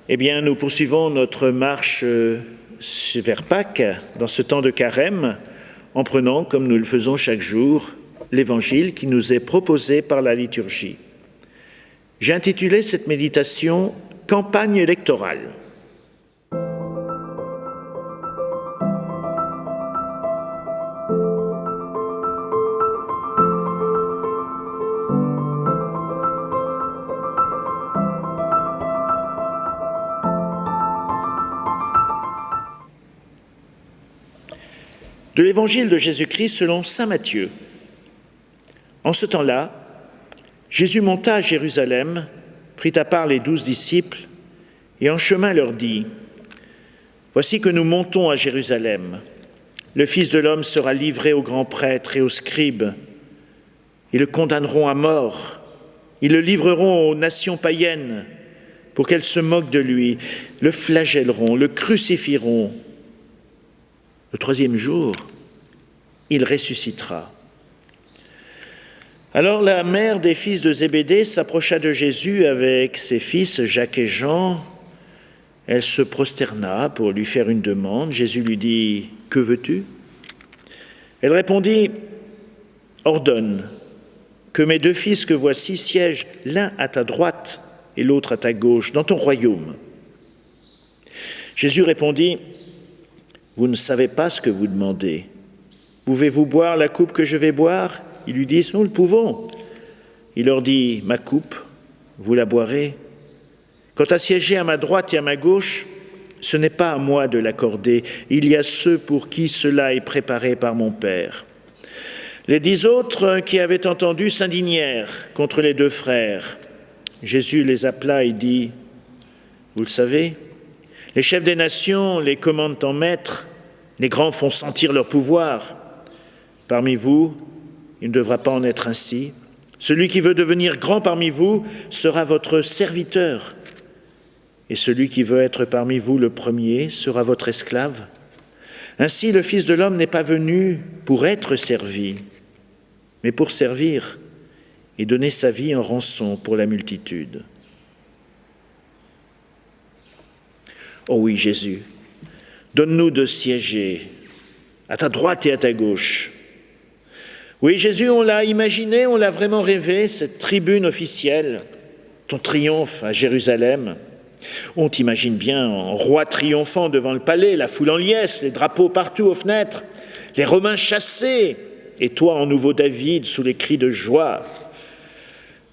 Eh bien, nous poursuivons notre marche vers Pâques, dans ce temps de carême, en prenant, comme nous le faisons chaque jour, l'évangile qui nous est proposé par la liturgie. J'ai intitulé cette méditation « Campagne électorale ». De l'évangile de Jésus-Christ selon saint Matthieu. En ce temps-là, Jésus monta à Jérusalem, prit à part les 12 disciples, et en chemin leur dit : « Voici que nous montons à Jérusalem. Le Fils de l'homme sera livré aux grands prêtres et aux scribes. Ils le condamneront à mort. Ils le livreront aux nations païennes pour qu'elles se moquent de lui, le flagelleront, le crucifieront. Le troisième jour, il ressuscitera. » Alors la mère des fils de Zébédée s'approcha de Jésus avec ses fils Jacques et Jean. Elle se prosterna pour lui faire une demande. Jésus lui dit : « Que veux-tu » Elle répondit : « Ordonne que mes 2 fils que voici siègent l'un à ta droite et l'autre à ta gauche dans ton royaume. » Jésus répondit : « Vous ne savez pas ce que vous demandez. Pouvez-vous boire la coupe que je vais boire ?» Ils lui disent : « Nous le pouvons. » Il leur dit : « Ma coupe, vous la boirez. Quant à siéger à ma droite et à ma gauche, ce n'est pas à moi de l'accorder. Il y a ceux pour qui cela est préparé par mon Père. » Les 10 autres qui avaient entendu s'indignèrent contre les 2 frères. Jésus les appela et dit : « Vous le savez, les chefs des nations les commandent en maître, les grands font sentir leur pouvoir. Parmi vous, il ne devra pas en être ainsi. Celui qui veut devenir grand parmi vous sera votre serviteur. Et celui qui veut être parmi vous le premier sera votre esclave. Ainsi, le Fils de l'homme n'est pas venu pour être servi, mais pour servir et donner sa vie en rançon pour la multitude. » Oh oui, Jésus, donne-nous de siéger à ta droite et à ta gauche. Oui, Jésus, on l'a imaginé, on l'a vraiment rêvé, cette tribune officielle, ton triomphe à Jérusalem. On t'imagine bien en roi triomphant devant le palais, la foule en liesse, les drapeaux partout aux fenêtres, les Romains chassés, et toi en nouveau David sous les cris de joie.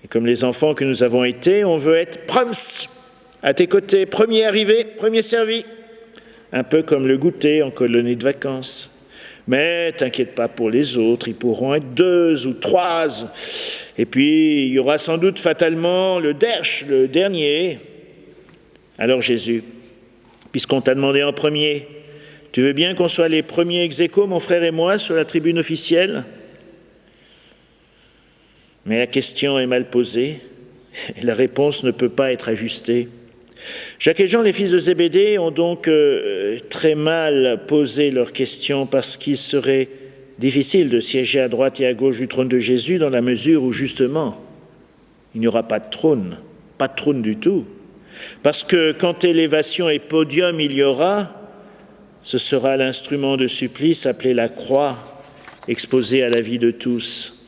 Et comme les enfants que nous avons été, on veut être prums, à tes côtés, premier arrivé, premier servi, un peu comme le goûter en colonie de vacances. Mais t'inquiète pas pour les autres, ils pourront être 2 ou 3. Et puis, il y aura sans doute fatalement le derche, le dernier. Alors Jésus, puisqu'on t'a demandé en premier, tu veux bien qu'on soit les premiers ex aequo, mon frère et moi, sur la tribune officielle ? Mais la question est mal posée, et la réponse ne peut pas être ajustée. Jacques et Jean, les fils de Zébédée, ont donc très mal posé leur question parce qu'il serait difficile de siéger à droite et à gauche du trône de Jésus dans la mesure où, justement, il n'y aura pas de trône du tout. Parce que quand élévation et podium il y aura, ce sera l'instrument de supplice appelé la croix, exposé à la vie de tous.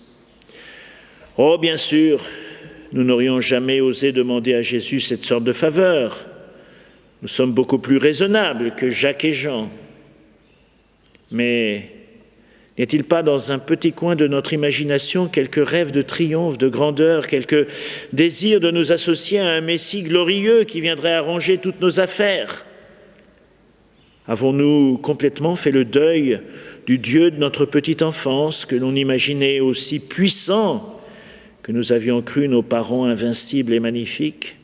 Oh, bien sûr, nous n'aurions jamais osé demander à Jésus cette sorte de faveur. Nous sommes beaucoup plus raisonnables que Jacques et Jean. Mais n'y a-t-il pas dans un petit coin de notre imagination quelques rêves de triomphe, de grandeur, quelques désirs de nous associer à un Messie glorieux qui viendrait arranger toutes nos affaires ? Avons-nous complètement fait le deuil du Dieu de notre petite enfance que l'on imaginait aussi puissant que nous avions cru nos parents invincibles et magnifiques ?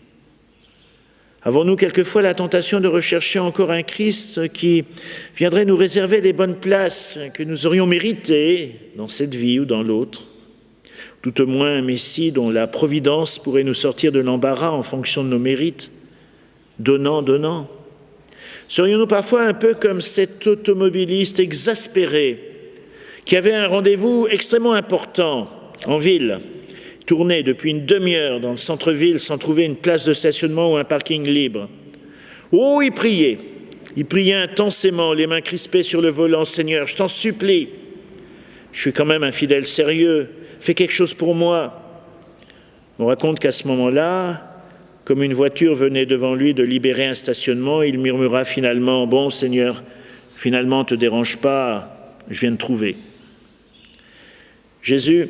Avons-nous quelquefois la tentation de rechercher encore un Christ qui viendrait nous réserver des bonnes places que nous aurions méritées dans cette vie ou dans l'autre ? Tout au moins un Messie dont la providence pourrait nous sortir de l'embarras en fonction de nos mérites, donnant. Serions-nous parfois un peu comme cet automobiliste exaspéré qui avait un rendez-vous extrêmement important en ville, tourné depuis une demi-heure dans le centre-ville sans trouver une place de stationnement ou un parking libre. Oh, il priait intensément, les mains crispées sur le volant. « Seigneur, je t'en supplie, je suis quand même un fidèle sérieux, fais quelque chose pour moi. » On raconte qu'à ce moment-là, comme une voiture venait devant lui de libérer un stationnement, il murmura finalement « Bon, Seigneur, finalement, ne te dérange pas, je viens de trouver. » Jésus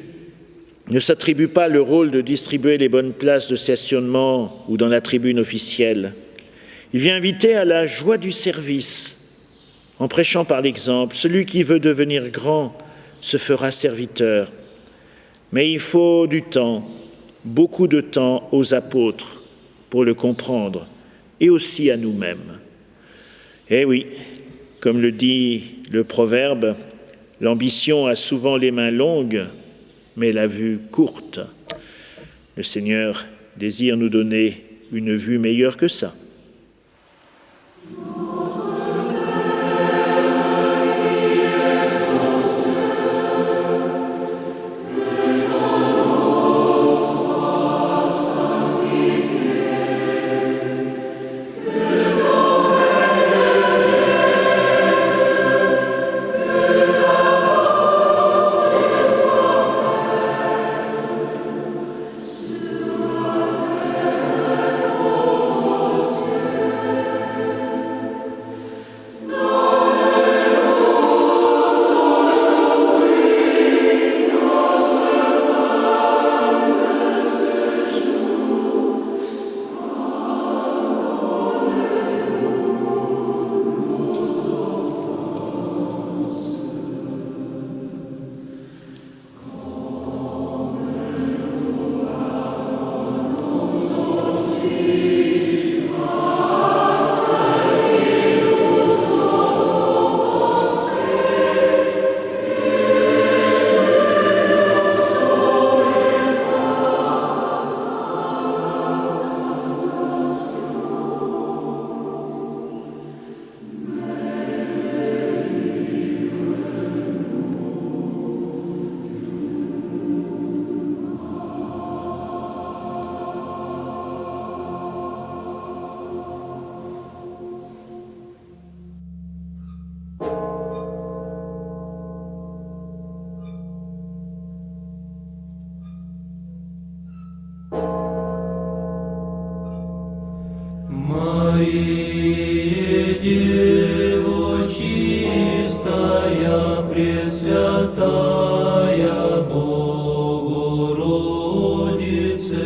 ne s'attribue pas le rôle de distribuer les bonnes places de stationnement ou dans la tribune officielle. Il vient inviter à la joie du service, en prêchant par l'exemple. Celui qui veut devenir grand se fera serviteur. Mais il faut du temps, beaucoup de temps aux apôtres pour le comprendre, et aussi à nous-mêmes. Eh oui, comme le dit le proverbe, l'ambition a souvent les mains longues, mais la vue courte. Le Seigneur désire nous donner une vue meilleure que ça. Мария, Дева чистая, Пресвятая Богородице,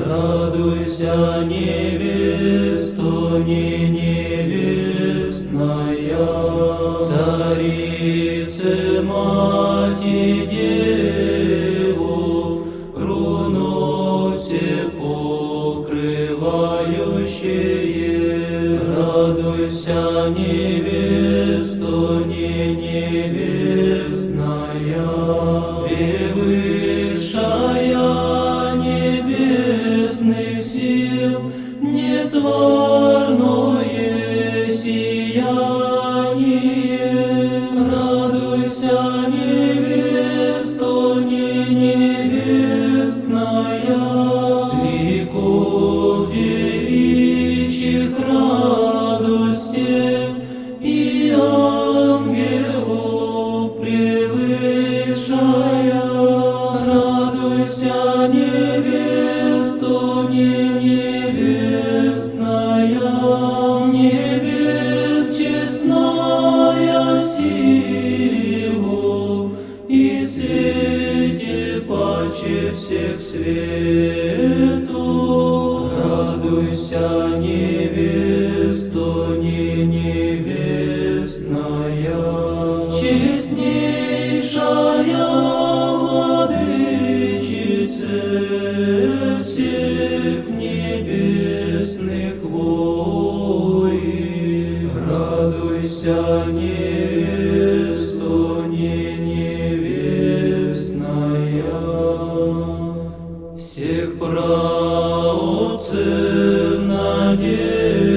радуйся, невесто, не невестная, Царице, Мати, Деву, руно все покрывающее, радуйся, невесто, не невестная, превысшая небесных сил, нетварное сияние, радуйся, невесто, не невестная, ликов девичьих радости и ангелов превышая, радуйся, невесто, не невестная, небес честная силу и свете паче всех свету, радуйся, невесто, не невестная, честнейшая владычице всех небесных воинов, радуйся, невесто, не невестная, всех праотцев надежду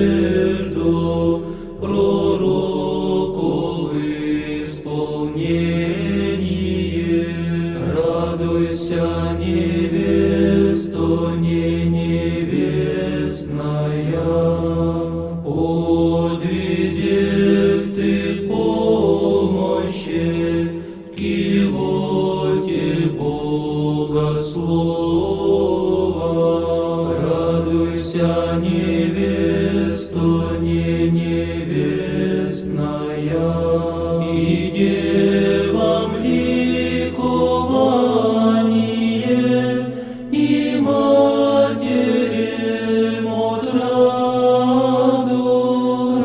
невесту не невестная, и девам ликование, и матерям отраду.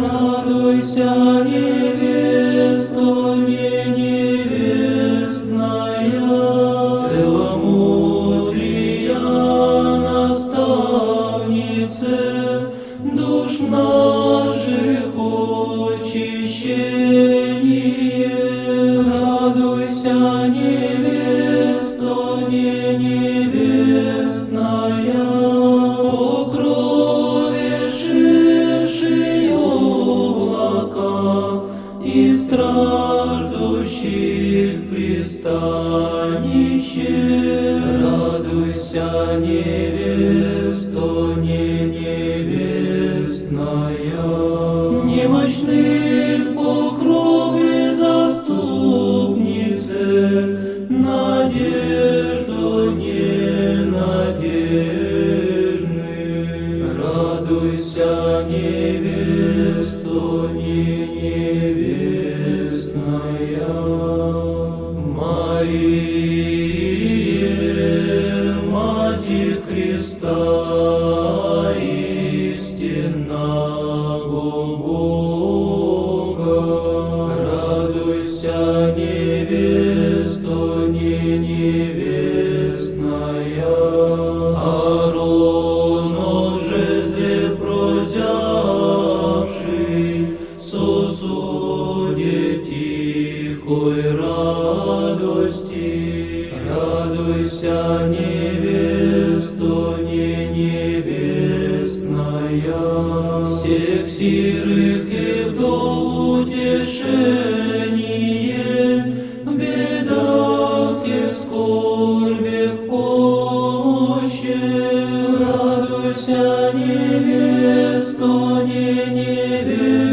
Радуйся, невесту не невестная, целомудрия наставнице, душ наших очищение. Радуйся, невесту не невестная, покровивши облака и страждущих пристанище. Радуйся, невесту не невестная, немощных покровы заступнице, надежду ненадежных. Радуйся, невесту не невестная. Мария, Матерь Христа, истинного Бога, радуйся, невесту не невестная, Ааронов жезле прозявший, сосуде тихой радости. Радуйся, невесту не невестная, всех сирых и вдов утешение, в бедах и скорбях помощи. Радуйся, невесту не невестная,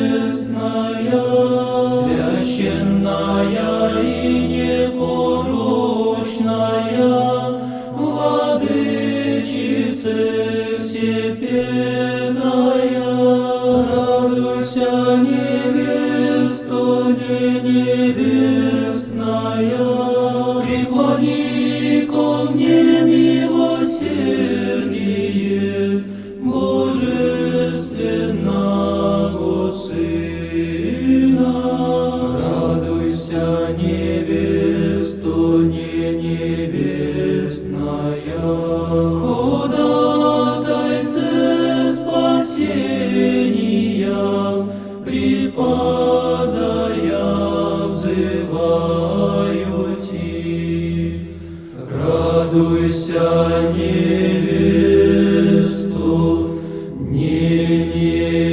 священная и непорочная, владычице всепетая. Радуйся, невесту не невестная, преклони ко мне милосердие Божественного Сына. Радуйся, невесту не невестная, ходатайце спасения, преподая взываю ти. Радуйся, невесту не невестная.